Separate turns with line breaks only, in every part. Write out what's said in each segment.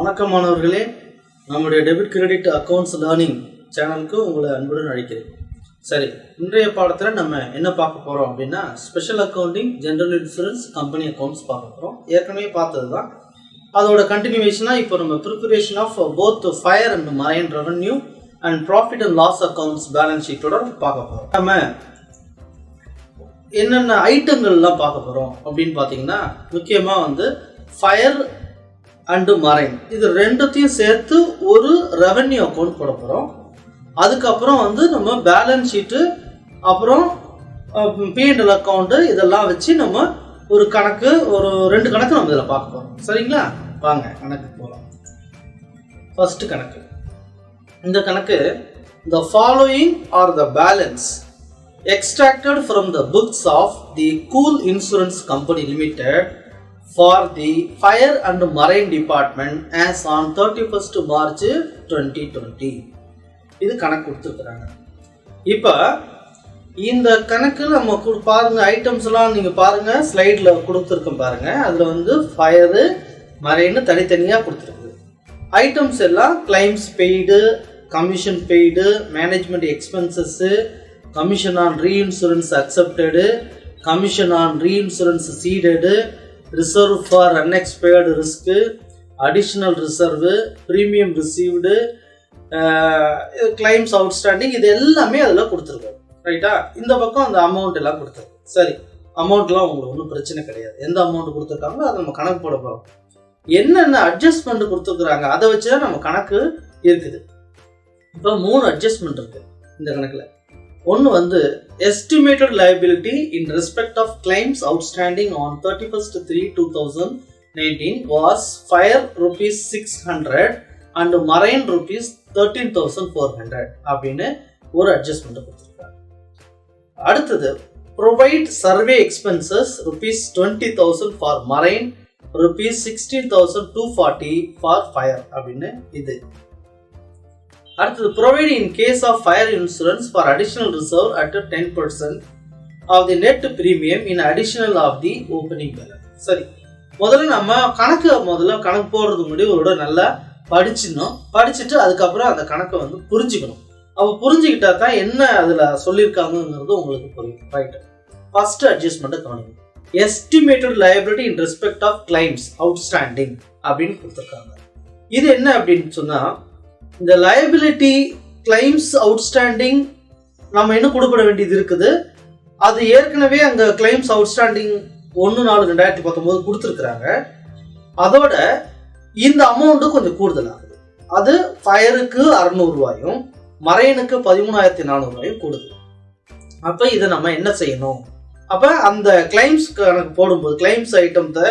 வணக்கம் மாணவர்களே, நம்முடைய டெபிட் கிரெடிட் அக்கௌண்ட்ஸ் லேர்னிங் சேனலுக்கு உங்களை அன்புடன் அழைக்கிறேன். சரி, இன்றைய பாடத்தில் நம்ம என்ன பார்க்க போகிறோம் அப்படின்னா special accounting, general insurance, company accounts பார்க்க போகிறோம். ஏற்கனவே பார்த்தது தான். அதோட கண்டினியூவேஷனாக இப்போ நம்ம preparation of both fire and marine revenue and profit and loss accounts balance ஷீட்டோட பார்க்க போகிறோம். நம்ம என்னென்ன ஐட்டங்கள்லாம் பார்க்க போகிறோம் அப்படின்னு பார்த்தீங்கன்னா, முக்கியமாக வந்து ஃபயர் அண்டு மரைன் இது ரெண்டுத்தையும் சேர்த்து ஒரு ரெவன்யூ அக்கௌண்ட் போட போகிறோம். அதுக்கப்புறம் வந்து நம்ம பேலன்ஸ் ஷீட்டு, அப்புறம் P&L அக்கௌண்ட்டு இதெல்லாம் வச்சு நம்ம ஒரு கணக்கு, ஒரு 2 கணக்கு நம்ம இதில் பார்க்க போகிறோம். சரிங்களா? வாங்க கணக்கு போகலாம். ஃபர்ஸ்ட் கணக்கு. இந்த கணக்கு the following are the balance extracted from the books of the Cool Insurance Company Limited for the fire and marine department as on 31st March 2020. இது கணக்கு கொடுத்துருக்குறாங்க. இப்போ இந்த கணக்கில் நம்ம பாருங்க, ஐட்டம்ஸ்லாம் நீங்கள் பாருங்க, ஸ்லைடில் கொடுத்துருக்கோம் பாருங்க. அதில் வந்து ஃபயரு மரைன்னு தனித்தனியாக கொடுத்துருக்கு. ஐட்டம்ஸ் எல்லாம் claims paid, commission paid, management expenses, commission on reinsurance accepted, commission on reinsurance ceded, reserve for unexpired risk, additional reserve, premium received, claims outstanding, இது எல்லாமே அதில் கொடுத்துருக்கோம். ரைட்டா? இந்த பக்கம் அந்த அமௌண்ட் எல்லாம் கொடுத்துருக்கு. சரி, அமௌண்ட்லாம் உங்களுக்கு ஒன்றும் பிரச்சனை கிடையாது. எந்த அமௌண்ட் கொடுத்துருக்காங்களோ அதை நம்ம கணக்கு போட போகிறோம். என்னென்ன அட்ஜஸ்ட்மெண்ட் கொடுத்துருக்குறாங்க அதை வச்சு தான் நம்ம கணக்கு இருக்குது. இப்போ 3 அட்ஜஸ்ட்மெண்ட் இருக்குது இந்த கணக்கில். ஒன்று வந்து estimated liability in respect of claims outstanding on 31st 3/2019 was fire ₹600 and marine ₹13,400 அப்படின்னு ஒரு அட்ஜஸ்ட்மெண்ட் கொடுத்துருக்காங்க. அடுத்தது provide survey expenses ₹20,000 for marine, ₹16,240 for fire அப்படின்னு இது. அடுத்தது provide in case of fire insurance for additional reserve at 10% of the net premium in additional of the opening balance. சரி, முதல்ல நம்ம கணக்கு போடுறதுக்கு முன்னாடி ஒரு நல்லா படிச்சுட்டு அதுக்கப்புறம் அந்த கணக்கை வந்து புரிஞ்சுக்கணும். அப்போ புரிஞ்சுக்கிட்டா தான் என்ன அதில் சொல்லியிருக்காங்கிறது உங்களுக்கு புரியும். ரைட்டு, ஃபர்ஸ்ட் அட்ஜஸ்ட்மெண்ட்டை கவனிக்கணும். Estimated liability in respect of claims outstanding அப்படின்னு கொடுத்துருக்காங்க. இது என்ன அப்படின்னு சொன்னால், இந்த லைபிலிட்டி கிளைம்ஸ் அவுட்ஸ்டாண்டிங் நம்ம இன்னும் கொடுப்பட வேண்டியது இருக்குது. அது ஏற்கனவே அங்கே கிளைம்ஸ் அவுட்ஸ்டாண்டிங் 1/4/2019 கொடுத்துருக்குறாங்க. அதோட இந்த அமௌண்ட்டு கொஞ்சம் கூடுதலாகுது. அது ஃபயருக்கு ₹600, மரைனுக்கு ₹13,400 கூடுது. அப்போ இதை நம்ம என்ன செய்யணும்? அப்போ அந்த கிளைம்ஸ் கணக்கு போடும்போது, கிளைம்ஸ் ஐட்டத்தை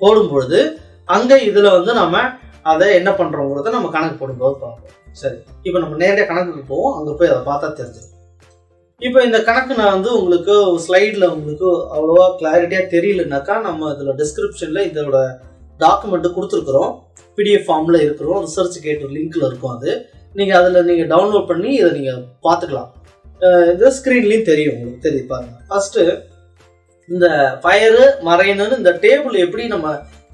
போடும்பொழுது அங்கே இதில் வந்து நம்ம அதை என்ன பண்ணுறோங்கிறத நம்ம கணக்கு போடும்போது பார்ப்போம். சரி, இப்போ நம்ம நேரடியாக கணக்குக்கு போவோம். அங்கே போய் அதை பார்த்தா தெரிஞ்சிடும். இப்போ இந்த கணக்கு நான் வந்து உங்களுக்கு ஸ்லைடில் உங்களுக்கு அவ்வளோவா கிளாரிட்டியாக தெரியலனாக்கா, நம்ம இதில் டிஸ்கிரிப்ஷனில் இதோட டாக்குமெண்ட்டு கொடுத்துருக்குறோம். பிடிஎஃப் ஃபார்மில் இருக்கிறோம். ரிசர்ச் கேட் லிங்க்கில் இருக்கும். அது நீங்கள் அதில் நீங்கள் டவுன்லோட் பண்ணி இதை நீங்கள் பார்த்துக்கலாம். இது ஸ்க்ரீன்லேயும் தெரியும், உங்களுக்கு தெரியும் பாருங்கள். ஃபஸ்ட்டு இந்த ஃபயரு மரைனு இந்த டேபிள் எப்படி நம்ம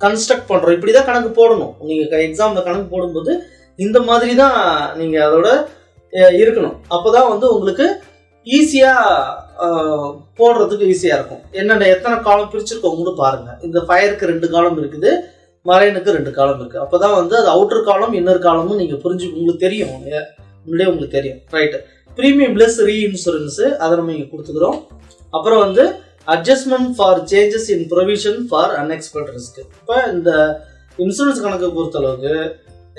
கன்ஸ்ட்ரக்ட் பண்ணுறோம், இப்படி தான் கணக்கு போடணும். நீங்கள் எக்ஸாமில் கணக்கு போடும்போது இந்த மாதிரி தான் நீங்கள் அதோட இருக்கணும். அப்போ தான் வந்து உங்களுக்கு ஈஸியாக போடுறதுக்கு ஈஸியாக இருக்கும். என்னென்ன எத்தனை காலம் பிரிச்சிருக்கோம்னு பாருங்கள். இந்த ஃபயருக்கு 2 காலம் இருக்குது, மரைனுக்கு 2 காலம் இருக்குது. அப்போ தான் வந்து அது அவுட்டர் காலம் இன்னர் காலமும் நீங்கள் உங்களுக்கு தெரியும், முன்னாடியே உங்களுக்கு தெரியும். ரைட்டு, ப்ரீமியம் லெஸ் ரீஇன்சூரன்ஸு அதை நம்ம இங்கே கொடுத்துக்கிறோம். அப்புறம் வந்து adjustment for changes in provision for unexpected risk. இப்போ இந்த இன்சூரன்ஸ் கணக்கு பொறுத்தளவுக்கு,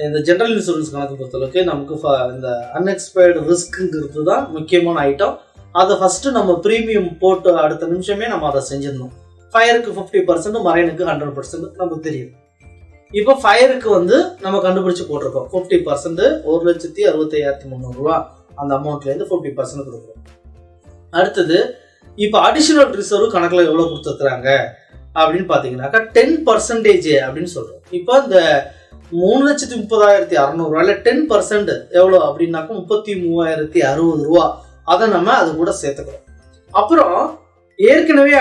இந்த ஜென்ரல் இன்சூரன்ஸ் கணக்கு பொறுத்தளவுக்கு நமக்கு இந்த அன்எக்ஸ்பயர்டு ரிஸ்க்குங்கிறது தான் முக்கியமான ஐட்டம். அதை ஃபஸ்ட்டு நம்ம ப்ரீமியம் போட்டு அடுத்த நிமிஷமே நம்ம அதை செஞ்சிடணும். ஃபயருக்கு 50%, மரைனுக்கு 100% நமக்கு தெரியும். இப்போ ஃபயருக்கு வந்து நம்ம கண்டுபிடிச்சி போட்டிருக்கோம் 50%, ₹1,65,300 அந்த அமௌண்ட்லேருந்து 50% கொடுக்குறோம். அடுத்தது இப்போ அடிஷனல் ரிசர்வ் கணக்கில் எவ்வளோ கொடுத்துருக்குறாங்க அப்படின்னு பார்த்தீங்கன்னாக்கா 10% அப்படின்னு சொல்கிறோம். இப்போ இந்த ₹3,30,600 10% எவ்வளோ அப்படின்னாக்கா ₹33,060. அதை நம்ம அது கூட சேர்த்துக்கிறோம். அப்புறம் ஏற்கனவே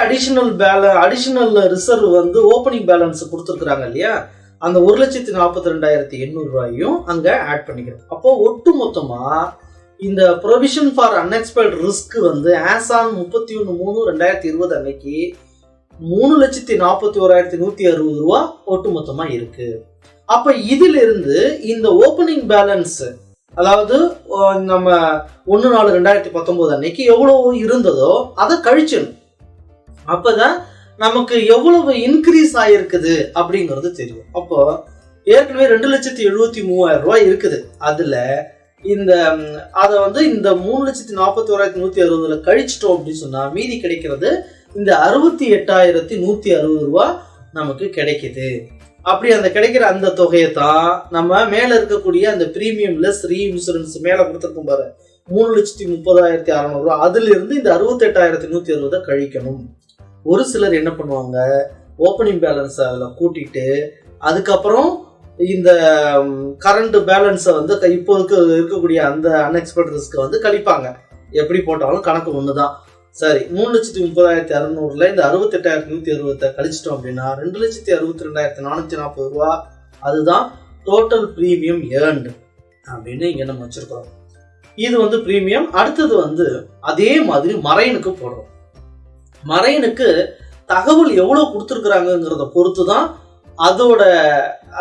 அடிஷனல் ரிசர்வ் வந்து ஓப்பனிங் பேலன்ஸ் கொடுத்துருக்குறாங்க இல்லையா, அந்த 1,42,800 ரூபாயும் அங்க ஆட் பண்ணிக்கிறோம். அப்போ ஒட்டு மொத்தமா இந்த ப்ரொவிஷன் ஃபார் அன்எக்ஸ்பெக்டட் ரிஸ்க் வந்து ஆஸ் ஆன் 31/3/2020 அன்னைக்கு 3,41,160 ரூபா ஒட்டுமொத்தமா இருக்கு. அப்ப இதுல இருந்து இந்த ஓப்பனிங் பேலன்ஸ், அதாவது நம்ம 1/4/2019 அன்னைக்கு எவ்வளவு இருந்ததோ அதை கழிச்சணும். அப்பதான் நமக்கு எவ்வளவு இன்க்ரீஸ் ஆயிருக்குது அப்படிங்கிறது தெரியும். அப்போ ஏற்கனவே 2,73,000 ரூபாய் இருக்குது. அதுல அதை வந்து இந்த 3,41,160 கழிச்சிட்டோம் அப்படின்னு சொன்னா மீதி கிடைக்கிறது இந்த 68,160 ரூபாய் நமக்கு கிடைக்குது. அப்படி அந்த கிடைக்கிற அந்த தொகையை தான் நம்ம மேல இருக்கக்கூடிய அந்த பிரீமியம் லெஸ் ரீஇன்சூரன்ஸ் மேல கொடுத்துருக்கோம் பாரு, 3,30,600 ரூபாய், அதுல இருந்து இந்த 68,160 கழிக்கணும். ஒரு சிலர் என்ன பண்ணுவாங்க, ஓப்பனிங் பேலன்ஸ் அதில் கூட்டிட்டு அதுக்கப்புறம் இந்த கரண்ட் பேலன்ஸை வந்து இப்போ இருக்கக்கூடிய அந்த அன்எக்ஸ்பெக்டட் ரிஸ்க்கை வந்து கழிப்பாங்க. எப்படி போட்டாலும் கணக்கு ஒன்று தான். சரி, 3,30,600 இந்த 68,160 கழிச்சிட்டோம் அப்படின்னா 2,62,440 ரூபா, அதுதான் டோட்டல் ப்ரீமியம் ஏர்ன்டு அப்படின்னு இங்கே நம்ம வச்சிருக்கிறோம். இது வந்து ப்ரீமியம். அடுத்தது வந்து அதே மாதிரி மரைனுக்கு போடுறோம். மரைனுக்கு தகவல் எவ்வளோ கொடுத்துருக்குறாங்கிறத பொறுத்து தான்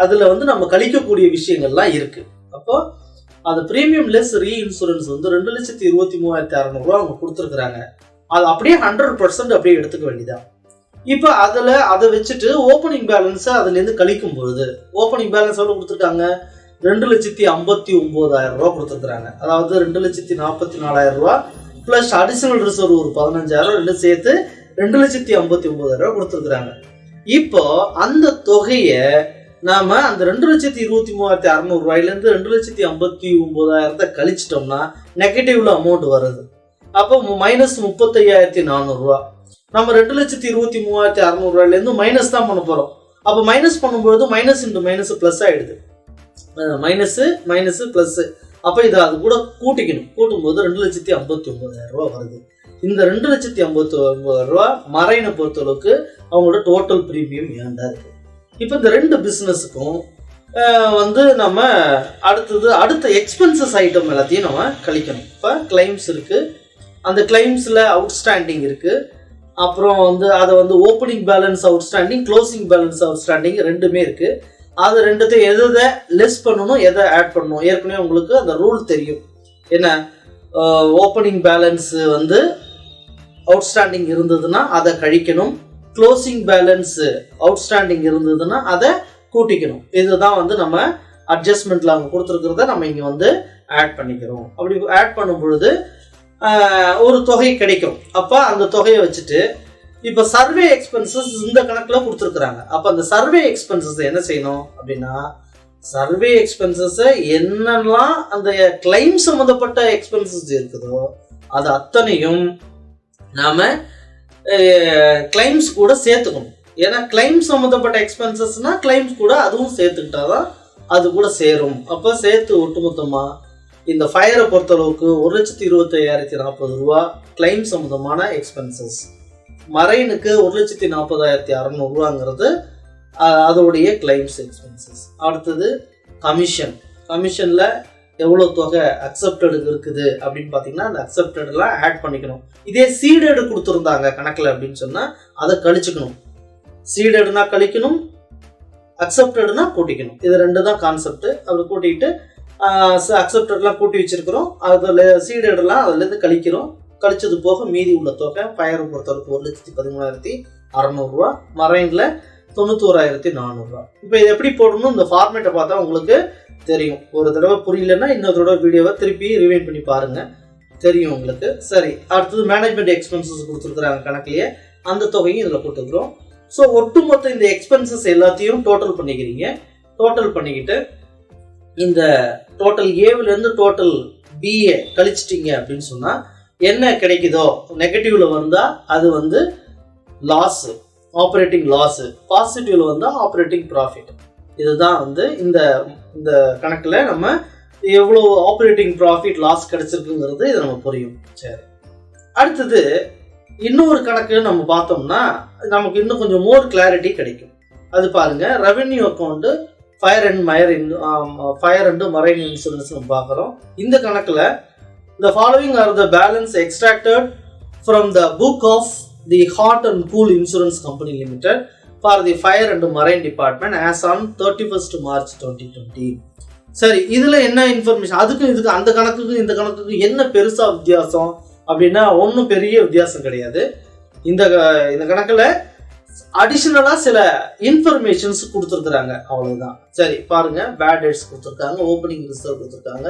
அதுல வந்து நம்ம கழிக்கக்கூடிய விஷயங்கள்லாம் இருக்கு. அப்போ அது பிரீமியம் லெஸ் ரீஇன்சூரன்ஸ் வந்து 2,23,600 ரூபா அவங்க கொடுத்துருக்குறாங்க. அது அப்படியே 100% அப்படியே எடுத்துக்க வேண்டியதான். இப்போ அதை வச்சுட்டு ஓப்பனிங் பேலன்ஸை அதுலேருந்து கழிக்கும் பொழுது ஓப்பனிங் பேலன்ஸ் எவ்வளோ கொடுத்துருக்காங்க, 2,59,000 ரூபா கொடுத்துருக்குறாங்க. அதாவது 2,44,000 ரூபா பிளஸ் அடிஷனல் ரிசர்வ் ஒரு 15,000 ரெண்டும் சேர்த்து 2,59,000 ரூபா கொடுத்துருக்குறாங்க. இப்போ அந்த தொகையை நாம அந்த 2,23,600 ரூபாயிலேருந்து 2,59,000 கழிச்சிட்டோம்னா நெகட்டிவ்ல அமௌண்ட் வருது. அப்போ -35,400 ரூபா. நம்ம 2,23,600 ரூபாயிலேருந்து மைனஸ் தான் பண்ண போறோம். அப்போ மைனஸ் பண்ணும்போது மைனஸ் இன்டு மைனஸ் பிளஸ் ஆயிடுது, மைனஸ் மைனஸ் பிளஸ். அப்போ இதை அது கூட கூட்டிக்கணும். கூட்டும்போது 2,59,000 ரூபா வருது. இந்த 2,59,000 ரூபா மரைனை பொறுத்தளவுக்கு அவங்களோட டோட்டல் ப்ரீமியம் ஏண்டா இருக்கு. இப்போ இந்த ரெண்டு பிஸ்னஸுக்கும் வந்து நம்ம அடுத்த எக்ஸ்பென்சஸ் ஐட்டம் எல்லாத்தையும் நம்ம கழிக்கணும். இப்போ கிளைம்ஸ் இருக்கு, அந்த கிளைம்ஸில் அவுட்ஸ்டாண்டிங் இருக்கு, அப்புறம் வந்து அதை வந்து opening balance outstanding, closing balance outstanding ரெண்டுமே இருக்கு. அது ரெண்டுத்தையும் எதை லெஸ் பண்ணணும், எதை ஆட் பண்ணணும், ஏற்கனவே உங்களுக்கு அந்த ரூல் தெரியும். என்ன, ஓப்பனிங் பேலன்ஸ் வந்து அவுட்ஸ்டாண்டிங் இருந்ததுன்னா அதை கழிக்கணும், க்ளோசிங் பேலன்ஸ் அவுட்ஸ்டாண்டிங் இருந்ததுன்னா அதை கூட்டிக்கணும். இதுதான் வந்து நம்ம அட்ஜஸ்ட்மெண்ட்ல அவங்க கொடுத்துருக்கிறத நம்ம இங்கே வந்து ஆட் பண்ணிக்கிறோம். அப்படி ஆட் பண்ணும் பொழுது ஒரு தொகை கிடைக்கும். அப்போ அந்த தொகையை வச்சுட்டு இப்போ சர்வே எக்ஸ்பென்சஸ் இந்த கணக்கில் கொடுத்துருக்குறாங்க. அப்போ அந்த சர்வே எக்ஸ்பென்சஸ் என்ன செய்யணும் அப்படின்னா, சர்வே எக்ஸ்பென்சஸை என்னெல்லாம் அந்த கிளைம் சம்மந்தப்பட்ட எக்ஸ்பென்சஸ் இருக்குதோ அது அத்தனையும் நாம கிளைம்ஸ் கூட சேர்த்துக்கணும். ஏன்னா கிளைம் சம்மந்தப்பட்ட எக்ஸ்பென்சஸ்னா கிளைம்ஸ் கூட அதுவும் சேர்த்துக்கிட்டாதான் அது கூட சேரும். அப்போ சேர்த்து ஒட்டுமொத்தமா இந்த ஃபயரை பொறுத்தளவுக்கு 1,25,040 ரூபா கிளைம் சம்மந்தமான எக்ஸ்பென்சஸ், மரைனுக்கு 1,40,600 ரூபாங்கிறது அதோடைய கிளைம்ஸ் எக்ஸ்பென்சஸ். அடுத்தது கமிஷன்ல எவ்வளோ தொகை அக்செப்டடுக்கு இருக்குது அப்படின்னு பார்த்தீங்கன்னா அந்த அக்செப்டடெல்லாம் ஆட் பண்ணிக்கணும். இதே சீடடு கொடுத்துருந்தாங்க கணக்கில் அப்படின்னு சொன்னால் அதை கழிச்சுக்கணும். சீடடுனா கழிக்கணும், அக்செப்டடுனா கூட்டிக்கணும். இது ரெண்டு தான் கான்செப்ட். அப்படி கூட்டிக்கிட்டு அக்செப்டட்லாம் கூட்டி வச்சிருக்கிறோம், அதில் சீடடுலாம் அதுலேருந்து கழிக்கிறோம். கழிச்சது போக மீதி உள்ள தொகை ஃபயரை பொறுத்தவரைக்கும் 1,13,600 ரூபா, மரைனில் 91,400 ரூபா. இப்போ இது எப்படி போடணும், இந்த ஃபார்மேட்டை பார்த்தா உங்களுக்கு தெரியும். ஒரு தடவை புரியலன்னா இன்னொரு தடவை வீடியோவை திருப்பி ரிவைண்ட் பண்ணி பாருங்க, தெரியும் உங்களுக்கு. சரி, அடுத்தது மேனேஜ்மெண்ட் எக்ஸ்பென்சஸ் கொடுத்துருக்குறாங்க கணக்குலேயே, அந்த தொகையும் இதில் போட்டுக்கிறோம். ஸோ ஒட்டுமொத்த இந்த எக்ஸ்பென்சஸ் எல்லாத்தையும் டோட்டல் பண்ணிக்கிறீங்க. டோட்டல் பண்ணிக்கிட்டு இந்த டோட்டல் ஏவிலேருந்து டோட்டல் பிஏ கழிச்சிட்டிங்க அப்படின்னு சொன்னால் என்ன கிடைக்குதோ, நெகட்டிவ்ல வந்தால் அது வந்து லாஸ், ஆப்ரேட்டிங் லாஸ், பாசிட்டிவ்ல வந்தால் ஆப்ரேட்டிங் ப்ராஃபிட். இதுதான் வந்து இந்த கணக்கில் நம்ம எவ்வளோ ஆப்ரேட்டிங் ப்ராஃபிட் லாஸ் கிடைச்சிருக்குங்கிறது இது நம்ம புரியும். சரி, அடுத்தது இன்னொரு கணக்கு நம்ம பார்த்தோம்னா நமக்கு இன்னும் கொஞ்சம் மோர் கிளாரிட்டி கிடைக்கும். அது பாருங்க. Revenue account fire and marine insurance பார்க்குறோம். இந்த கணக்கில் the following are the balance extracted from the book of the Hot and Cool Insurance Company Limited for the fire and marine department as on 31st March 2020. சரி, இதுல என்ன information? இதுக்கு அந்த கணக்குக்கு இந்த கணக்குக்கு என்ன பெருசா வித்தியாசம் அப்படின்னா ஒன்றும் பெரிய வித்தியாசம் கிடையாது. இந்த கணக்குல அடிஷனலா சில இன்ஃபர்மேஷன்ஸ் கொடுத்துருக்குறாங்க, அவ்வளவுதான். சரி பாருங்க, பேட் டெட்ஸ் கொடுத்துருக்காங்க, ஓப்பனிங் ரிசர்வ் கொடுத்துருக்காங்க,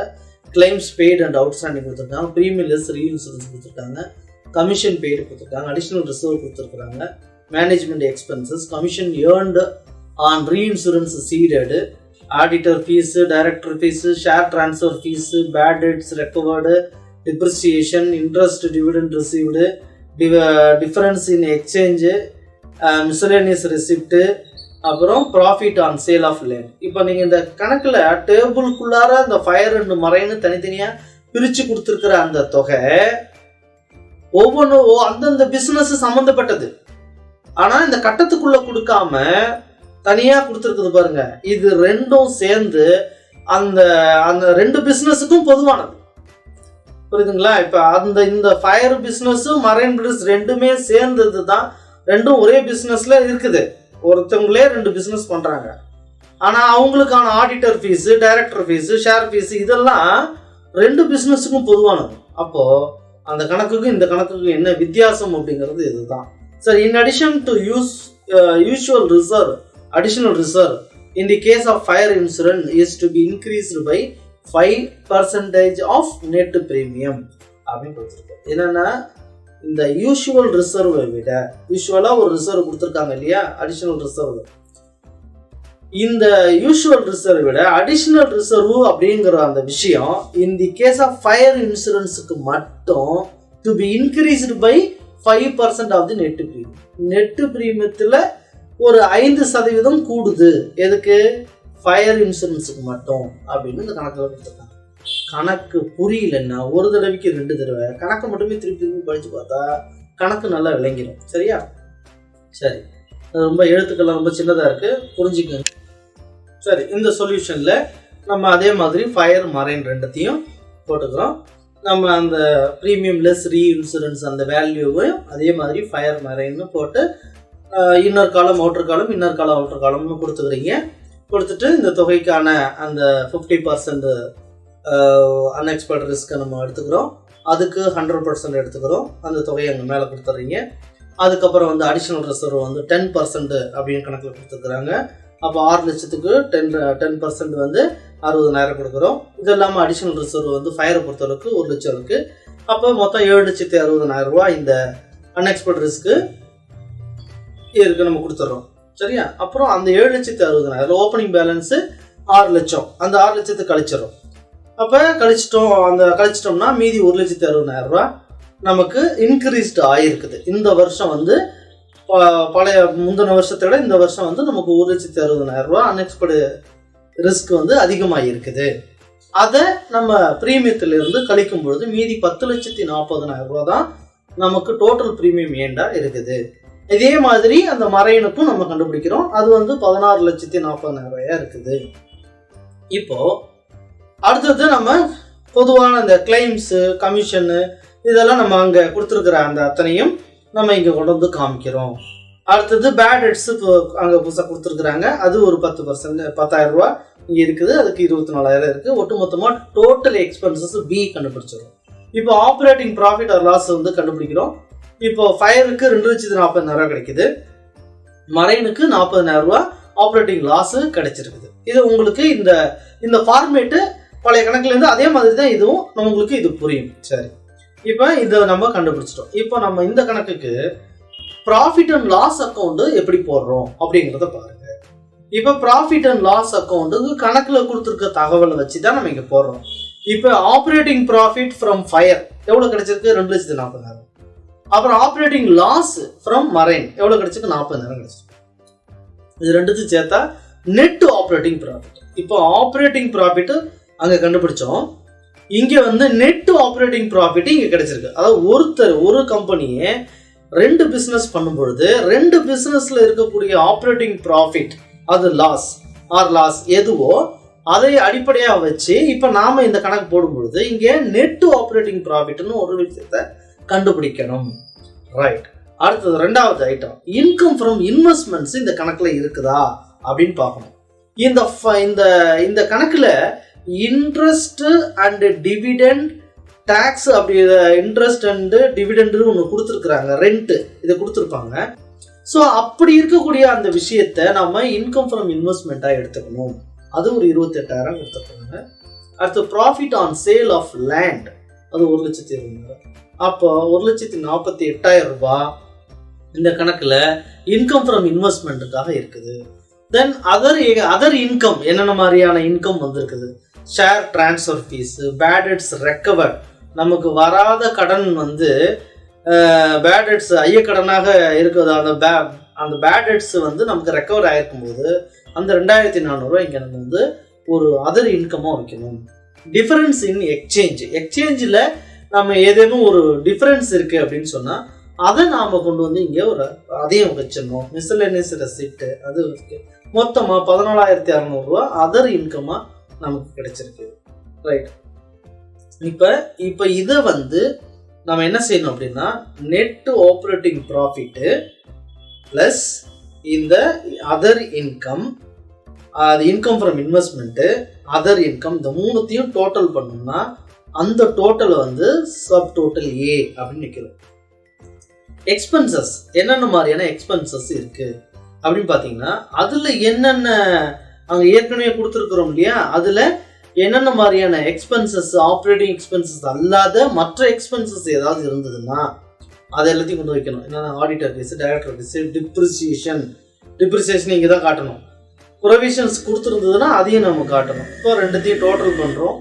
கிளைம்ஸ் பெய்டு அண்ட் அவுட்ஸ்டாண்டிங் கொடுத்துருக்காங்க, ப்ரீமியம் லெஸ் ரீஇன்சூரன்ஸ் கொடுத்துருக்காங்க, கமிஷன் பெய்டு கொடுத்துருக்காங்க, அடிஷனல் ரிசர்வ் கொடுத்துருக்காங்க, management expenses, commission earned on reinsurance ceded, auditor fees, director fees, share transfer fees, bad debts recovered, depreciation, interest, dividend received, difference in exchange, miscellaneous receipt, அப்புறம் profit on sale of land. இப்போ நீங்கள் இந்த கணக்கில் டேபிளுக்குள்ளார இந்த fire and மரைன்னு தனித்தனியாக பிரித்து கொடுத்துருக்கிற அந்த தொகை ஒவ்வொன்றும் அந்தந்த பிஸ்னஸ் சம்மந்தப்பட்டது. ஆனால் இந்த கட்டத்துக்குள்ளே கொடுக்காம தனியாக கொடுத்துருக்குது பாருங்க. இது ரெண்டும் சேர்ந்து அந்த அந்த ரெண்டு பிஸ்னஸுக்கும் பொதுவானது. புரியுதுங்களா? இப்போ இந்த ஃபயர் பிஸ்னஸும் மரைன் பிஸ்னஸ் ரெண்டுமே சேர்ந்தது தான். ரெண்டும் ஒரே பிஸ்னஸ்ல இருக்குது. ஒருத்தவங்களே ரெண்டு பிஸ்னஸ் பண்றாங்க. ஆனா அவங்களுக்கான auditor fees, director fees, share fees இதெல்லாம் ரெண்டு பிஸ்னஸுக்கும் பொதுவானது. அப்போ அந்த கணக்குக்கும் இந்த கணக்குக்கும் என்ன வித்தியாசம் அப்படிங்கிறது இதுதான். Sir, in addition to usual reserve, additional reserve in the case of fire insurance is to be increased by 5% of net premium அப்படின்னு கொடுத்துருக்கோம். என்னன்னா, இந்த யூஷுவல் ரிசர்வை விட யூஷுவலா ஒரு ரிசர்வ் கொடுத்துருக்காங்க இல்லையா, அடிஷனல் ரிசர்வ். இந்த யூஷுவல் ரிசர்வ் விட அடிஷனல் ரிசர்வ் அப்படிங்கிற அந்த விஷயம் in the case of fire insuranceக்கு மட்டும் to be increased by 5% of the net premium. Net பிரீமியத்தில் ஒரு 5% கூடுது. எதுக்கு? ஃபயர் இன்சூரன்ஸுக்கு மட்டும் அப்படின்னு இந்த கணக்கில் கொடுத்துருக்காங்க. கணக்கு புரியலன்னா ஒரு தடவைக்கு 2 தடவை கணக்கு மட்டுமே திருப்பி படித்து பார்த்தா கணக்கு நல்லா விளங்கிடும். சரியா? சரி, ரொம்ப எழுத்துக்கள்லாம் ரொம்ப சின்னதாக இருக்குது, புரிஞ்சுக்கங்க. சரி, இந்த சொல்யூஷனில் நம்ம அதே மாதிரி ஃபயர் மரைன் ரெண்டுத்தையும் போட்டுக்கிறோம். நம்ம அந்த ப்ரீமியம் லெஸ் ரீஇன்சூரன்ஸ் அந்த வேல்யூவையும் அதே மாதிரி ஃபயர் மரைன்னு போட்டு இன்னர் காலம் அவுட்டர் காலம், இன்னர் காலம் அவுட்டர் காலம்னு கொடுத்துக்கிறீங்க. கொடுத்துட்டு இந்த தொகைக்கான அந்த 50% அன்எக்ஸ்பெக்ட் ரிஸ்க்கை நம்ம எடுத்துக்கிறோம். அதுக்கு 100% எடுத்துக்கிறோம். அந்த தொகையை அங்கே மேலே கொடுத்துட்றீங்க. அதுக்கப்புறம் வந்து அடிஷனல் ரிசர்வ் வந்து 10% அப்படின்னு கணக்கில் கொடுத்துருக்குறாங்க. அப்போ 6 லட்சத்துக்கு 10% வந்து 60,000 கொடுக்குறோம். இது இல்லாமல் அடிஷனல் ரிசர்வ் வந்து ஃபயரை பொறுத்தளவுக்கு 1 லட்சம் இருக்குது. அப்போ மொத்தம் 7,60,000 ரூபா இந்த அன்எக்ஸ்பெக்ட் ரிஸ்க்கு இருக்கு நம்ம கொடுத்துட்றோம். சரியா? அப்புறம் அந்த 7,60,000 ஓப்பனிங் பேலன்ஸு 6 லட்சம். அந்த 6 லட்சத்தை கழிச்சிடும். அப்போ கழிச்சிட்டோம்னா மீதி 1,60,000 ரூபா நமக்கு இன்க்ரீஸ்டு ஆகிருக்குது. இந்த வருஷம் வந்து பழைய முந்தின வருஷத்தை விட இந்த வருஷம் வந்து நமக்கு 1,60,000 ரூபா அன்எக்ஸ்பெக்ட் ரிஸ்க் வந்து அதிகமாக இருக்குது. அதை நம்ம ப்ரீமியத்திலிருந்து கழிக்கும் பொழுது மீதி 10,40,000 ரூபா தான் நமக்கு டோட்டல் ப்ரீமியம் ஏண்டா இருக்குது. இதே மாதிரி அந்த மரைனுக்கும் நம்ம கண்டுபிடிக்கிறோம். அது வந்து 16,40,000 இருக்குது. இப்போ அடுத்தது நம்ம பொதுவான அந்த கிளைம்ஸு, கமிஷனு இதெல்லாம் நம்ம அங்கே கொடுத்துருக்குற அந்த அத்தனையும் நம்ம இங்கே கொண்டு வந்து காமிக்கிறோம். அடுத்தது பேட் டெட்ஸு அங்கே புதுசாக கொடுத்துருக்குறாங்க. அது ஒரு 10%, 10,000 ரூபா இங்கே இருக்குது. அதுக்கு 24,000 இருக்குது. ஒட்டுமொத்தமாக டோட்டல் எக்ஸ்பென்சஸ் பி கண்டுபிடிச்சிடும். இப்போ ஆப்ரேட்டிங் ப்ராஃபிட் ஆர் லாஸ் வந்து கண்டுபிடிக்கிறோம். இப்போ ஃபயருக்கு 2,40,000 ரூபா கிடைக்குது. மரைனுக்கு 40,000 ரூபா ஆப்ரேட்டிங் லாஸு கிடைச்சிருக்குது. இது உங்களுக்கு இந்த ஃபார்மேட்டு பழைய கணக்குலேருந்து அதே மாதிரி தான் இதுவும் உங்களுக்கு இது புரியும். சரி, இப்போ இதை நம்ம கண்டுபிடிச்சிட்டோம். இப்போ நம்ம இந்த கணக்குக்கு ப்ராஃபிட் அண்ட் லாஸ் அக்கௌண்ட் எப்படி போடுறோம் அப்படிங்கிறத பாருங்க. இப்போ ப்ராஃபிட் அண்ட் லாஸ் அக்கௌண்ட்டுக்கு கணக்கில் கொடுத்துருக்க தகவலை வச்சு தான் நம்ம இங்கே போடுறோம். இப்போ ஆப்ரேட்டிங் ப்ராஃபிட் ஃப்ரம் ஃபயர் எவ்வளோ கிடைச்சிருக்கு? 2,40,000. அப்புறம் ஆப்ரேட்டிங் லாஸ் ஃப்ரம் மரைன் எவ்வளோ கிடைச்சிருக்கு? 40,000 கிடைச்சிருக்கு. இது ரெண்டுத்தையும் சேர்த்தா நெட் ஆப்ரேட்டிங் ப்ராஃபிட். இப்போ ஆப்ரேட்டிங் ப்ராஃபிட் அங்கே கண்டுபிடிச்சோம். இங்கே வந்து நெட் ஆப்ரேட்டிங் ப்ராஃபிட் இங்கே கிடைச்சிருக்கு. அதாவது ஒரு கம்பெனியே 2 பிஸ்னஸ் பண்ணும்பொழுது 2 பிஸ்னஸில் இருக்கக்கூடிய ஆப்ரேட்டிங் ப்ராஃபிட் அது லாஸ் எதுவோ அதை அடிப்படையாக வச்சு இப்போ நாம் இந்த கணக்கு போடும்பொழுது இங்கே நெட் ஆப்ரேட்டிங் ப்ராஃபிட்னு ஒரு விஷயத்தை கண்டுபிடிக்கணும். ரைட். அடுத்தது 2வது ஐட்டம், இன்கம் ஃப்ரம் இன்வெஸ்ட்மெண்ட்ஸ் இந்த கணக்கில் இருக்குதா அப்படின்னு பார்க்கணும். இந்த கணக்கில் இன்ட்ரெஸ்ட் அண்ட் டிவிடெண்ட் டாக்ஸ் அப்படி இன்ட்ரெஸ்ட் அண்ட் டிவிடெண்ட் ஒன்று கொடுத்துருக்குறாங்க, ரெண்ட் இதை கொடுத்துருப்பாங்க. ஸோ அப்படி இருக்கக்கூடிய அந்த விஷயத்தை நம்ம இன்கம் ஃப்ரம் இன்வெஸ்ட்மெண்ட்டாக எடுத்துக்கணும். அது ஒரு 28,000 கொடுத்துருக்காங்க. அடுத்து profit on sale of land அது 1,20,000. அப்போ 1,48,000 ரூபாய் இந்த கணக்கில் இன்கம் ஃப்ரம் இன்வெஸ்ட்மெண்ட்டுக்காக இருக்குது. தென் அதர் இன்கம் என்னென்ன மாதிரியான இன்கம் வந்திருக்குது, ஷேர் டிரான்ஸ்ஃபர் ஃபீஸு, பேடட்ஸ் ரெக்கவர்ட், நமக்கு வராத கடன் பேடட்ஸ் ஐயக்கடனாக இருக்குது, அந்த பேடட்ஸ் நமக்கு ரெக்கவர் ஆகிருக்கும் போது அந்த 2,400 இங்கே நம்ம ஒரு அதர் இன்கமாக வைக்கணும். டிஃபரன்ஸ் இன் எக்ஸ்சேஞ்சில் நம்ம ஏதேனும் ஒரு டிஃபரன்ஸ் இருக்குது அப்படின்னு சொன்னால் அதை நாம் கொண்டு இங்கே அதையும் வச்சிடணும். மிஸ்சலேனியஸ் ரெசிப்ட் அது மொத்தமாக 14,600 ரூபா அதர் இன்கமாக நமக்கு கிடைச்சிருக்கு. ரைட். இப்போ இதை நம்ம என்ன செய்யணும் அப்படின்னா நெட் ஆப்ரேட்டிங் ப்ராஃபிட்டு ப்ளஸ் இந்த அதர் இன்கம், அது income from investment, other income, இந்த மூணுத்தையும் டோட்டல் பண்ணோம்னா அந்த டோட்டல் சப் டோட்டல் ஏ அப்படின்னு நிற்கிறோம். எக்ஸ்பென்சஸ் என்னென்ன மாதிரியான எக்ஸ்பென்சஸ் இருக்குது அப்படின்னு பார்த்தீங்கன்னா அதில் என்னென்ன அங்கே ஏற்கனவே கொடுத்துருக்குறோம் இல்லையா, அதில் என்னென்ன மாதிரியான எக்ஸ்பென்சஸ் ஆப்ரேட்டிங் எக்ஸ்பென்சஸ் அல்லாத மற்ற எக்ஸ்பென்சஸ் ஏதாவது இருந்ததுன்னா அதை எல்லாத்தையும் கொண்டு வைக்கணும். என்னென்ன auditor fees, director fees, depreciation இங்கே தான் காட்டணும். ப்ரொவிஷன்ஸ் கொடுத்துருந்ததுன்னா அதையும் நம்ம காட்டணும். இப்போ ரெண்டுத்தையும் டோட்டல் பண்ணுறோம்.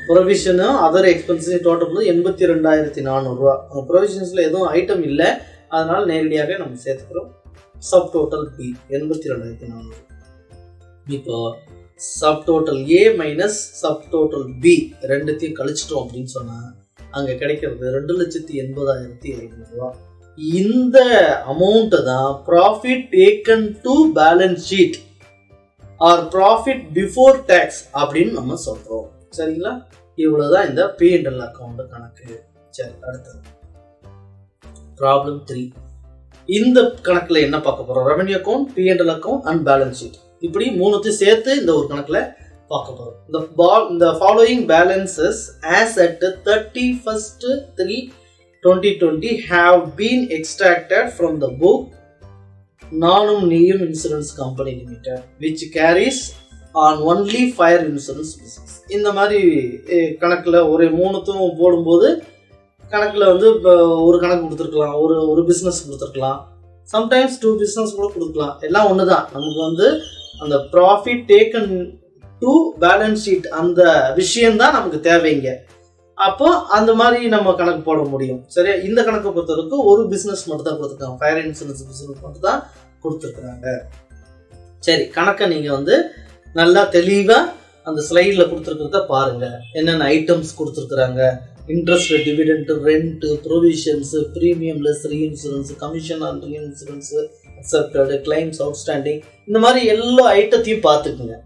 ப்ரொவிஷனும் அதர் எக்ஸ்பென்ஸையும் டோட்டல் பண்ணி 82,400 ரூபா. ப்ரொவிஷன்ஸில் எதுவும் ஐட்டம் இல்லை, அதனால் நேரடியாக நம்ம சேர்த்துக்கிறோம். Subtotal B 82,400. இப்போ subtotal A minus subtotal B ரெண்டுத்தையும் கழிச்சிட்டோம் அப்படின்னு சொன்னால் அங்கே கிடைக்கிறது 2,80,500 ரூபா. இந்த அமௌண்ட்டை தான் profit taken to balance sheet or profit before tax அப்படின்னு நம்ம சொல்கிறோம். சரிங்களா? இவ்வளோதான் இந்த P&L அக்கௌண்ட் கணக்கு. சரி, அடுத்தது ப்ராப்ளம் 3. இந்த கணக்கில் என்ன பார்க்க போகிறோம்? Revenue account, P&L account and balance sheet, இப்படி மூணுத்தையும் சேர்த்து இந்த ஒரு கணக்கில் பார்க்க போகிறோம். இந்த following balances as at 31/3/2020 have been extracted from the book நானும் நீயும் insurance company limited which carries on only fire insurance business. இந்த மாதிரி கணக்கில் ஒரு மூணுத்தும் போடும்போது கணக்கில் ஒரு கணக்கு கொடுத்துருக்கலாம், ஒரு பிஸ்னஸ் கொடுத்துருக்கலாம், சம்டைம்ஸ் 2 பிஸ்னஸ் கூட கொடுக்கலாம். எல்லாம் ஒன்று தான். நமக்கு அந்த profit taken to balance sheet அந்த விஷயம்தான் நமக்கு தேவைங்க. அப்போ அந்த மாதிரி நம்ம கணக்கு போட முடியும். சரியா? இந்த கணக்கை பொறுத்தவரைக்கும் ஒரு பிஸ்னஸ் மட்டும் தான் கொடுத்துருக்காங்க, ஃபயர் இன்சூரன்ஸ் பிஸ்னஸ் மட்டும் தான் கொடுத்துருக்குறாங்க. சரி, கணக்கை நீங்கள் நல்லா தெளிவாக அந்த ஸ்லைடில் கொடுத்துருக்கிறத பாருங்கள். என்னென்ன ஐட்டம்ஸ் கொடுத்துருக்குறாங்க, interest, dividend, rent, provisions, premium less reinsurance, commission on reinsurance, accepted, claims outstanding, இந்த மாதிரி எல்லா ஐட்டத்தையும் பார்த்துக்குங்க.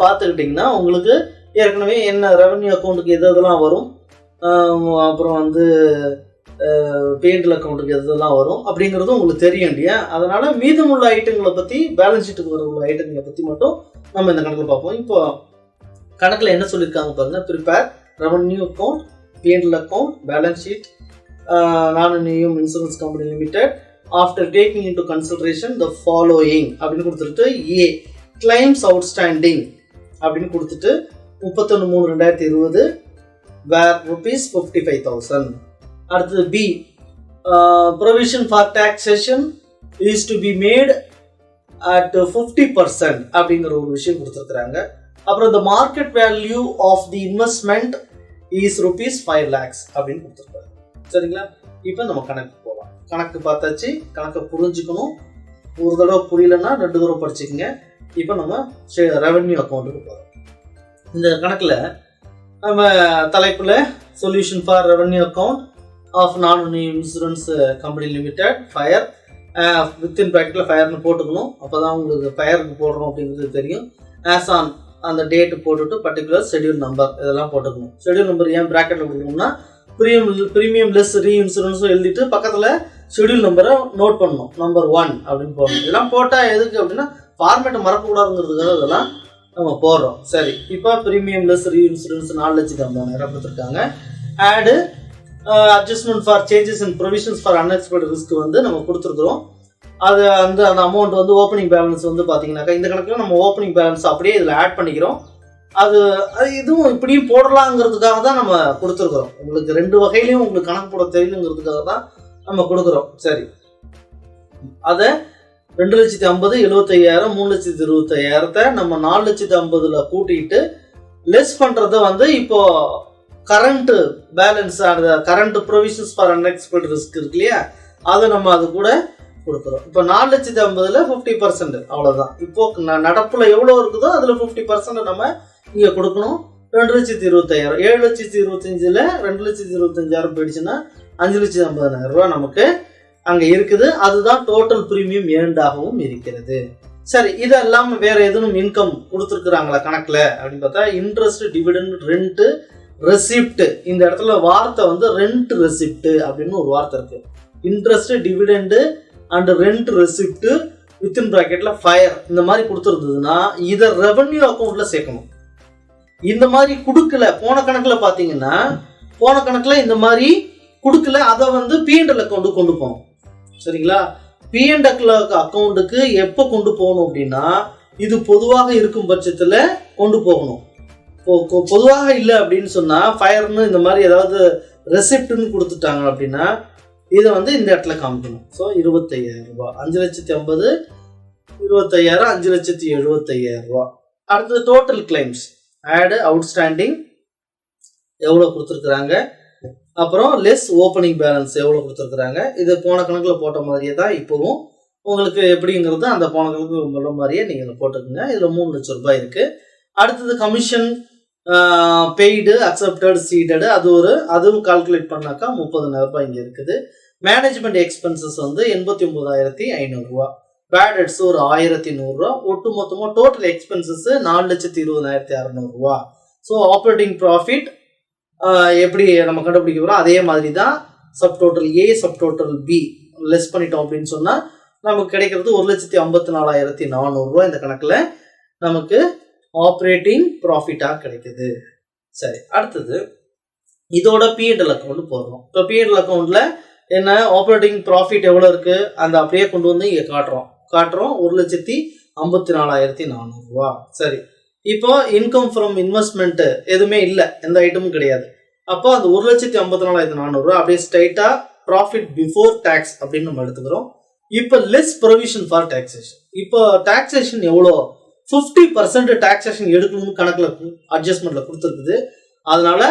பார்த்துக்கிட்டிங்கன்னா உங்களுக்கு ஏற்கனவே என்ன ரெவன்யூ அக்கௌண்ட்டுக்கு எதெல்லாம் வரும், அப்புறம் P&L அக்கௌண்ட்டுக்கு எதெல்லாம் வரும் அப்படிங்கிறதும் உங்களுக்கு தெரியும் இல்லையா? அதனால் மீதமுள்ள ஐட்டங்களை பற்றி, பேலன்ஸ் ஷீட்டுக்கு வர உள்ள ஐட்டங்களை பற்றி மட்டும் நம்ம இந்த கணக்கில் பார்ப்போம். இப்போ கணக்கில் என்ன சொல்லியிருக்காங்க பாருங்கள். Prepare revenue account, P&L account, balance sheet, நானும் நீயும் insurance company limited after taking into consideration the following அப்படின்னு கொடுத்துட்டு ஏ கிளைம்ஸ் அவுட்ஸ்டாண்டிங் அப்படின்னு கொடுத்துட்டு 31/3/2020 வேர் ₹55,000. அடுத்தது B provision for taxation is to be made at 50% அப்படிங்கிற ஒரு விஷயம் கொடுத்துருக்குறாங்க. அப்புறம் the market value of the investment is ₹5 lakhs அப்படின்னு கொடுத்துருக்காங்க. சரிங்களா? இப்போ நம்ம கணக்கு போகலாம். கணக்கு பார்த்தாச்சு, கணக்கை புரிஞ்சுக்கணும். ஒரு தடவை புரியலன்னா 2 தடவை படிச்சுக்கோங்க. இப்போ நம்ம ரெவன்யூ அக்கௌண்ட்டுக்கு போகிறோம். இந்த கணக்கில் நம்ம தலைப்பில் solution for revenue account of நான் இன்சூரன்ஸ் கம்பெனி லிமிடெட் ஃபயர் வித்தின் ப்ராக்கெட்டில் ஃபயர்னு போட்டுக்கணும். அப்போ தான் உங்களுக்கு ஃபயருக்கு போடுறோம் அப்படிங்கிறது தெரியும். ஆஸ் ஆன் அந்த டேட்டு போட்டுட்டு பர்டிகுலர் ஷெட்யூல் நம்பர் இதெல்லாம் போட்டுக்கணும். ஷெட்யூல் நம்பர் ஏன் ப்ராக்கெட்டில் கொடுக்கணும்னா ப்ரீமியம் லெஸ் ரீ இன்சூரன்ஸும் எழுதிட்டு பக்கத்தில் ஷெட்யூல் நம்பரை நோட் பண்ணணும். நம்பர் 1 அப்படின்னு போடணும். இதெல்லாம் போட்டால் எதுக்கு அப்படின்னா ஃபார்மேட்டை மறக்கக்கூடாதுங்கிறதுக்காக இதெல்லாம் நம்ம போடுறோம். சரி, இப்போ ப்ரீமியம் லெஸ் ரீ இன்சூரன்ஸ் 4,50,000 கொடுத்துருக்காங்க. ஆடு adjustment for changes in provisions for unexpected risk வந்து நம்ம கொடுத்துருக்குறோம். அது அந்த அமௌண்ட் வந்து ஓப்பனிங் பேலன்ஸ் வந்து பார்த்தீங்கன்னாக்கா இந்த கணக்கில் நம்ம ஓப்பனிங் பேலன்ஸ் அப்படியே இதில் ஆட் பண்ணிக்கிறோம். அது இதுவும் இப்படியும் போடலாங்கிறதுக்காக தான் நம்ம கொடுத்துருக்குறோம். உங்களுக்கு 2 வகையிலையும் உங்களுக்கு கணக்கு போட தெரியணுங்கிறதுக்காக தான் நம்ம கொடுக்குறோம். சரி, அதை 2,50,000 75,000 3,25,000 நம்ம 4,50,000 கூட்டிட்டு லெஸ் பண்ணுறத வந்து இப்போ current balance current provisions for unexpected risk இருக்கு இல்லையா, அதை நம்ம அது கூட கொடுக்குறோம். இப்போ 4,50,000 50% அவ்வளோதான். இப்போ நடப்புல எவ்வளோ இருக்குதோ அதில் 50% நம்ம இங்கே கொடுக்கணும். 2,25,000 7,25,000 2,25,000 போயிடுச்சுன்னா 5,50,000 நமக்கு அங்கே இருக்குது. அதுதான் டோட்டல் ப்ரீமியம் ஏர்ன்டாகவும் இருக்கிறது. சரி, இதெல்லாம் வேற எதுவும் இன்கம் கொடுத்துருக்குறாங்களா கணக்கில் அப்படின்னு பார்த்தா இன்ட்ரெஸ்ட், டிவிடெண்ட், ரெண்ட், ரெசிப்ட். இந்த இடத்துல வார்த்தை வந்து ரெண்ட் ரெசிப்ட் அப்படின்னு ஒரு வார்த்தை இருக்கு. Interest, dividend and rent receipt within ப்ராக்கெட்ல ஃபயர் இந்த மாதிரி கொடுத்துருந்ததுன்னா இதை ரெவன்யூ அக்கௌண்ட்ல சேர்க்கணும். இந்த மாதிரி கொடுக்கல, போன கணக்கில் பார்த்தீங்கன்னா போன கணக்கில் இந்த மாதிரி கொடுக்கல, அதை வந்து P&L அக்கௌண்ட்டு கொண்டு போகணும். சரிங்களா, P&L அக்கௌண்ட்டுக்கு எப்போ கொண்டு போகணும் அப்படின்னா இது பொதுவாக இருக்கும் பட்சத்தில் கொண்டு போகணும். பொதுவாக இல்லை அப்படின்னு சொன்னால் ஃபயர்னு இந்த மாதிரி ஏதாவது ரெசிப்ட்னு கொடுத்துட்டாங்க அப்படின்னா இதை வந்து இந்த இடத்துல காமிக்கணும். ஸோ 25,000 5,50,000 25,000 5,75,000. அடுத்தது டோட்டல் கிளைம்ஸ். ஆடு அவுட்ஸ்டாண்டிங் எவ்வளோ கொடுத்துருக்குறாங்க, அப்புறம் லெஸ் ஓப்பனிங் பேலன்ஸ் எவ்வளோ கொடுத்துருக்குறாங்க. இது போன கணக்கில் போட்ட மாதிரியே தான் இப்போவும் உங்களுக்கு எப்படிங்கிறது அந்த போன கணக்கு உள்ள மாதிரியே நீங்கள் போட்டுக்கோங்க. இதில் 3 லட்சம் ரூபாய் இருக்குது. அடுத்தது கமிஷன் பெய்டு, அக்செப்டட், சீடடு அதுவும் கால்குலேட் பண்ணாக்கா 30,000 ரூபாய் இங்கே இருக்குது. மேனேஜ்மெண்ட் எக்ஸ்பென்சஸ் வந்து 89,500. பேட் ஒரு 1,100. ஒட்டு மொத்தமாக total expenses 4,20,600. So operating profit எப்படி நம்ம கண்டுபிடிக்க போகிறோம் அதே மாதிரி தான். சப் டோட்டல் ஏ சப் டோட்டல் பி லெஸ் பண்ணிட்டோம் அப்படின்னு சொன்னால் நமக்கு கிடைக்கிறது 1,54,400 இந்த கணக்கில் நமக்கு ஆப்ரேட்டிங் ப்ராஃபிட்டாக கிடைக்குது. சரி, அடுத்தது இதோட P&L அக்கௌண்ட் போடுறோம். இப்போ P&L அக்கௌண்ட்டில் என்ன ஆப்ரேட்டிங் ப்ராஃபிட் எவ்வளோ இருக்குது அந்த அப்படியே கொண்டு வந்து இங்கே காட்டுறோம் 1,54,400. சரி, இப்போ இன்கம் ஃப்ரம் இன்வெஸ்ட்மெண்ட் எதுவுமே இல்லை, எந்த ஐட்டமும் கிடையாது. அப்போ அந்த 1,54,400 அப்படியே ஸ்ட்ரைட்டாக ப்ராஃபிட் பிஃபோர் டேக்ஸ் அப்படின்னு நம்ம எடுத்துக்கிறோம். இப்போ லெஸ் ப்ரொவிஷன் ஃபார் டாக்ஸேஷன். இப்போ டாக்ஸேஷன் எவ்வளோ 50% டாக்ஸேஷன் எடுக்கணும்னு கணக்கில் அட்ஜஸ்ட்மெண்ட்ல கொடுத்துருக்குது. அதனால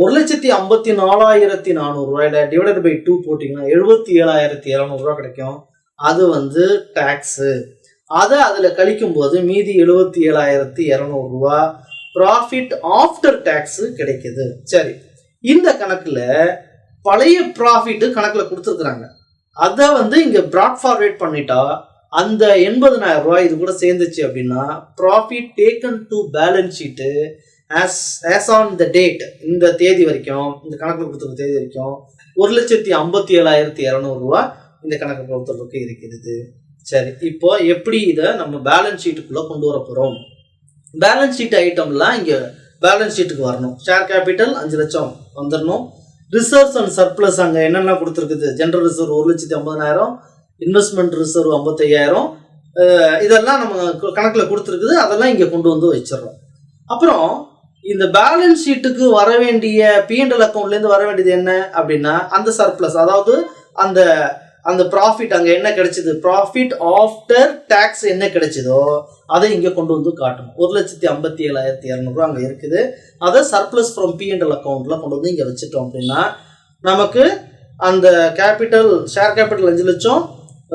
1,54,400 டிவைடட் பை 2 போட்டிங்கன்னா 77,200 கிடைக்கும். அது வந்து டாக்ஸு. அதை அதில் கழிக்கும் போது மீதி 77,200 ப்ராஃபிட் ஆஃப்டர் டாக்ஸு கிடைக்குது. சரி, இந்த கணக்கில் பழைய ப்ராஃபிட்டு கணக்கில் கொடுத்துருக்குறாங்க. அதை வந்து இங்கே ப்ராட் ஃபார்வேர்ட் பண்ணிட்டா அந்த 80,000 இது கூட சேர்ந்துச்சு அப்படின்னா profit taken to balance sheet as on the date இந்த தேதி வரைக்கும் இந்த கணக்கில் கொடுத்துருக்க தேதி வரைக்கும் 1,57,200 இந்த கணக்கு பொறுத்தளவுக்கு இருக்கிறது. சரி, இப்போ எப்படி இதை நம்ம பேலன்ஸ் ஷீட்டுக்குள்ளே கொண்டு வர போகிறோம்? பேலன்ஸ் ஷீட் ஐட்டம்லாம் இங்கே பேலன்ஸ் ஷீட்டுக்கு வரணும். ஷேர் கேபிட்டல் 5 லட்சம் வந்துடணும். ரிசர்வ்ஸ் அண்ட் சர்ப்ளஸ் அங்கே என்னென்ன கொடுத்துருக்குது, ஜென்ரல் ரிசர்வ் 1,50,000, இன்வெஸ்ட்மெண்ட் ரிசர்வ் 55,000, இதெல்லாம் நம்ம கணக்கில் கொடுத்துருக்குது. அதெல்லாம் இங்கே கொண்டு வந்து வச்சிடறோம். அப்புறம் இந்த பேலன்ஸ் ஷீட்டுக்கு வர வேண்டிய P&L அக்கௌண்ட்லேருந்து வர வேண்டியது என்ன அப்படின்னா அந்த சர்ப்ளஸ், அதாவது அந்த அந்த ப்ராஃபிட் அங்கே என்ன கிடைச்சிது, ப்ராஃபிட் ஆஃப்டர் டேக்ஸ் என்ன கிடைச்சதோ அதை இங்கே கொண்டு வந்து காட்டணும். 1,57,200 அங்கே இருக்குது. அதை சர்ப்ளஸ் ஃப்ரம் P&L அக்கௌண்ட்டில் கொண்டு வந்து இங்கே வச்சுட்டோம் அப்படின்னா நமக்கு அந்த கேபிட்டல் ஷேர் கேபிட்டல் 5 லட்சம்,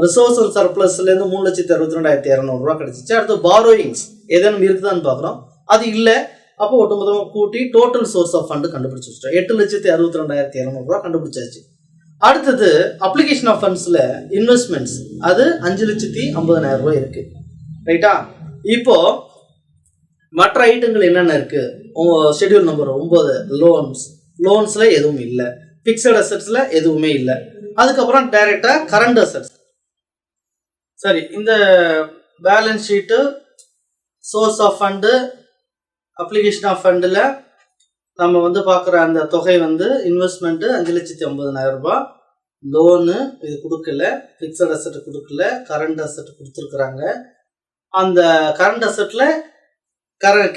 ரிசர்வ்ஸ் அண்ட் சர்ப்ளஸ்லேருந்து 3,62,200 கிடைச்சிச்சு. அடுத்து பாரோயிங்ஸ் ஏதேனும் இருக்குதான்னு பார்க்குறோம். அது இல்லை. அப்போ ஒட்டுமொத்தமாக கூட்டி டோட்டல் சோர்ஸ் ஆஃப் ஃபண்டு கண்டுபிடிச்சி வச்சிட்டோம். 8,62,200 கண்டுபிடிச்சாச்சு. அடுத்தது அப்ளிகேஷன் ஆஃப் ஃபண்ட்ஸில் இன்வெஸ்ட்மெண்ட்ஸ் அது 5,50,000 ரூபாய் இருக்குது. ரைட்டா? இப்போ மற்ற ஐட்டங்கள் என்னென்ன இருக்குது? ஷெட்யூல் நம்பர் 9 லோன்ஸில் எதுவும் இல்லை, ஃபிக்ஸட் அசட்ஸில் எதுவுமே இல்லை. அதுக்கப்புறம் டைரெக்டாக கரண்ட் அசட்ஸ். சரி, இந்த balance sheet, source of fund, application of ஃபண்டில் நம்ம வந்து பார்க்குற அந்த தொகை வந்து இன்வெஸ்ட்மெண்ட்டு 5,50,000 ரூபாய், லோனு இது கொடுக்கல, ஃபிக்ஸட் அசட் கொடுக்கல, கரண்ட் அசட் கொடுத்துருக்குறாங்க. அந்த கரண்ட் அசட்டில்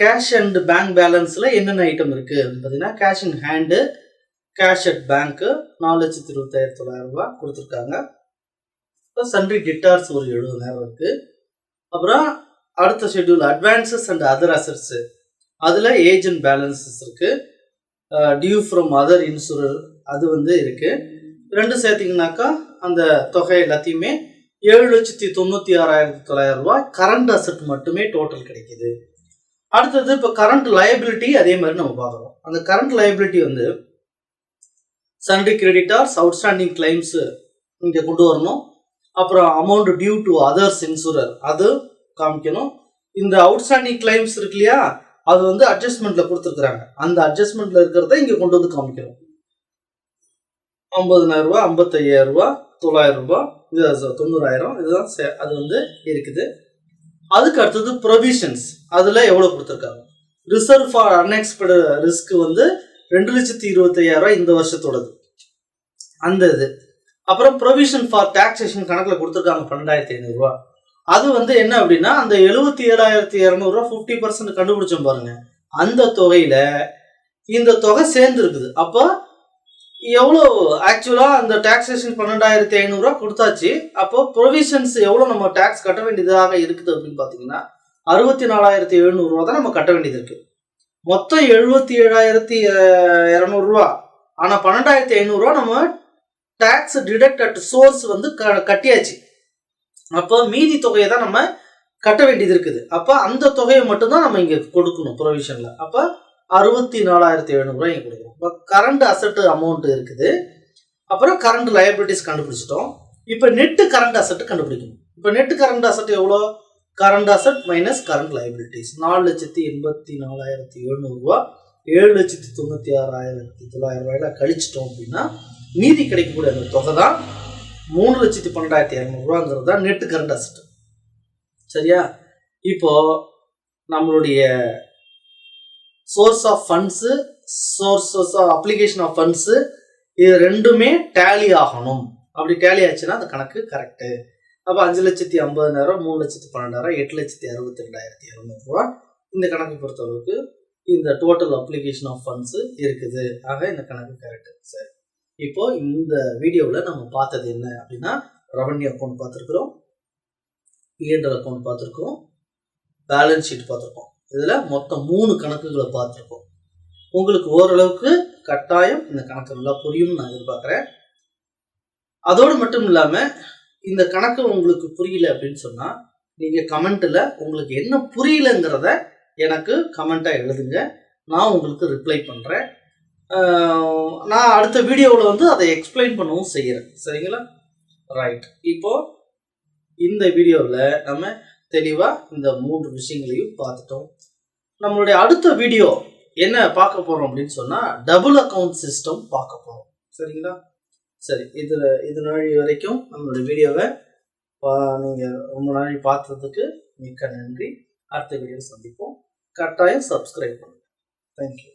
கேஷ் அண்ட் பேங்க் பேலன்ஸில் என்னென்ன ஐட்டம் இருக்குது அப்படின்னு பார்த்தீங்கன்னா, cash in hand, cash at bank 4,25,900 ரூபாய் கொடுத்துருக்காங்க. அப்புறம் சன்ட்ரி டிட்டார்ஸ் ஒரு 70,000 இருக்குது. அப்புறம் அடுத்த schedule advances and other assets, அதில் ஏஜென்ட் பேலன்சஸ் இருக்குது. டியூ ஃப்ரம் அதர் இன்சூரர் அது வந்து இருக்குது. ரெண்டு சேர்த்திங்கனாக்கா அந்த தொகை எல்லாத்தையுமே 7,96,900 ரூபாய் கரண்ட் அசட் மட்டுமே டோட்டல் கிடைக்குது. அடுத்தது இப்போ கரண்ட் லயபிலிட்டி அதே மாதிரி நம்ம பார்க்குறோம். அந்த கரண்ட் லயபிலிட்டி வந்து சன்ட்ரி கிரெடிட்டார்ஸ், அவுட்ஸ்டாண்டிங் கிளைம்ஸு இங்கே கொண்டு வரணும். அப்புறம் amount due to others insurer அது காமிக்கணும். இந்த அவுட்ஸ்டாண்டிங் கிளைம்ஸ் இருக்கு இல்லையா, அது வந்து அட்ஜஸ்ட்மெண்ட்டில் கொடுத்துருக்குறாங்க. அந்த அட்ஜஸ்ட்மெண்ட்டில் இருக்கிறத இங்கே கொண்டு வந்து காமிக்கணும். 50,000 ரூபா, 55,000 ரூபா, 900 ரூபா, இது 90,000 இதுதான் அது வந்து இருக்குது. அதுக்கு அடுத்தது ப்ரொவிஷன்ஸ், அதில் எவ்வளோ கொடுத்துருக்காங்க. ரிசர்வ் ஃபார் அன்எக்ஸ்பெக்டட் ரிஸ்க் வந்து 2,25,000 இந்த வருஷத்தோடது அந்த இது. அப்புறம் ப்ரொவிஷன் ஃபார் டாக்ஸேஷன் கணக்கில் கொடுத்துருக்காங்க 12,500 ரூபா. அது வந்து என்ன அப்படின்னா, அந்த 77,200 ரூபா 50% கண்டுபிடிச்சோம் பாருங்க, அந்த தொகையில் இந்த தொகை சேர்ந்து இருக்குது. அப்போ எவ்வளோ ஆக்சுவலாக அந்த டாக்ஸேஷன் 12,500 ரூபா கொடுத்தாச்சு. அப்போ ப்ரொவிஷன்ஸ் எவ்வளோ நம்ம டேக்ஸ் கட்ட வேண்டியதாக இருக்குது அப்படின்னு பார்த்தீங்கன்னா 64,700 ரூபா தான் நம்ம கட்ட வேண்டியது இருக்குது. மொத்தம் 77,200 ரூபா. ஆனால் 12,500 ரூபா நம்ம டேக்ஸ் டிடக்ட் அட் சோர்ஸ் வந்து கட்டியாச்சு. அப்போ மீதி தொகையை தான் நம்ம கட்ட வேண்டியது இருக்குது. அப்போ அந்த தொகையை மட்டும்தான் நம்ம இங்கே கொடுக்கணும் ப்ரொவிஷனில். அப்போ 64,700 ரூபாய் இங்கே கொடுக்கணும். இப்போ கரண்ட் அசட் அமௌண்ட் இருக்குது. அப்புறம் கரண்ட் லயபிலிட்டிஸ் கண்டுபிடிச்சிட்டோம். இப்போ நெட்டு கரண்ட் அசட் கண்டுபிடிக்கணும். இப்போ நெட்டு கரண்ட் அசட் எவ்வளோ? Current asset minus current liabilities 4,84,700 ரூபா 7,96,900 ரூபாயில கழிச்சிட்டோம் அப்படின்னா மீதி கிடைக்கக்கூடிய அந்த தொகை தான் 3,12,200 ரூபாங்கிறது தான் நெட்டு கரண்ட் அசட். சரியா? இப்போ நம்மளுடைய source of funds, sources of application of funds, இது ரெண்டுமே டேலி ஆகணும். அப்படி டேலி ஆச்சுன்னா அந்த கணக்கு கரெக்டு. அப்போ 5,50,000, 3,12,000, 8,62,200 ரூபா இந்த கணக்கு பொறுத்தளவுக்கு இந்த டோட்டல் அப்ளிகேஷன் ஆஃப் ஃபண்ட்ஸு இருக்குது. ஆக இந்த கணக்கு கரெக்டு. சரி, இப்போ இந்த வீடியோவில் நம்ம பார்த்தது என்ன அப்படின்னா, ரெவன்யூ அக்கௌண்ட் பார்த்துருக்குறோம், P&L அக்கௌண்ட் பார்த்துருக்கோம், பேலன்ஸ் ஷீட் பார்த்துருக்கோம். இதில் மொத்தம் 3 கணக்குகளை பார்த்துருக்கோம். உங்களுக்கு ஓரளவுக்கு கட்டாயம் இந்த கணக்கு நல்லா புரியும்னு நான் எதிர்பார்க்குறேன். அதோடு மட்டும் இல்லாமல் இந்த கணக்கு உங்களுக்கு புரியல அப்படின்னு சொன்னால் நீங்கள் கமெண்ட்டில் உங்களுக்கு என்ன புரியலங்கிறத எனக்கு கமெண்ட்டாக எழுதுங்க. நான் உங்களுக்கு ரிப்ளை பண்ணுறேன். நான் அடுத்த வீடியோவில் வந்து அதை எக்ஸ்பிளைன் பண்ணவும் செய்கிறேன். சரிங்களா? ரைட். இப்போது இந்த வீடியோவில் நம்ம தெளிவாக இந்த 3 விஷயங்களையும் பார்த்துட்டோம். நம்மளுடைய அடுத்த வீடியோ என்ன பார்க்க போகிறோம் அப்படின்னு சொன்னால் டபுள் அக்கௌண்ட் சிஸ்டம் பார்க்க போகிறோம். சரிங்களா? சரி, இது நாள் வரைக்கும் நம்மளுடைய வீடியோவை நீங்கள் ரொம்ப நாள் பார்த்ததுக்கு மிக்க நன்றி. அடுத்த வீடியோ சந்திப்போம். கட்டாயம் சப்ஸ்கிரைப் பண்ணுங்கள். தேங்க்யூ.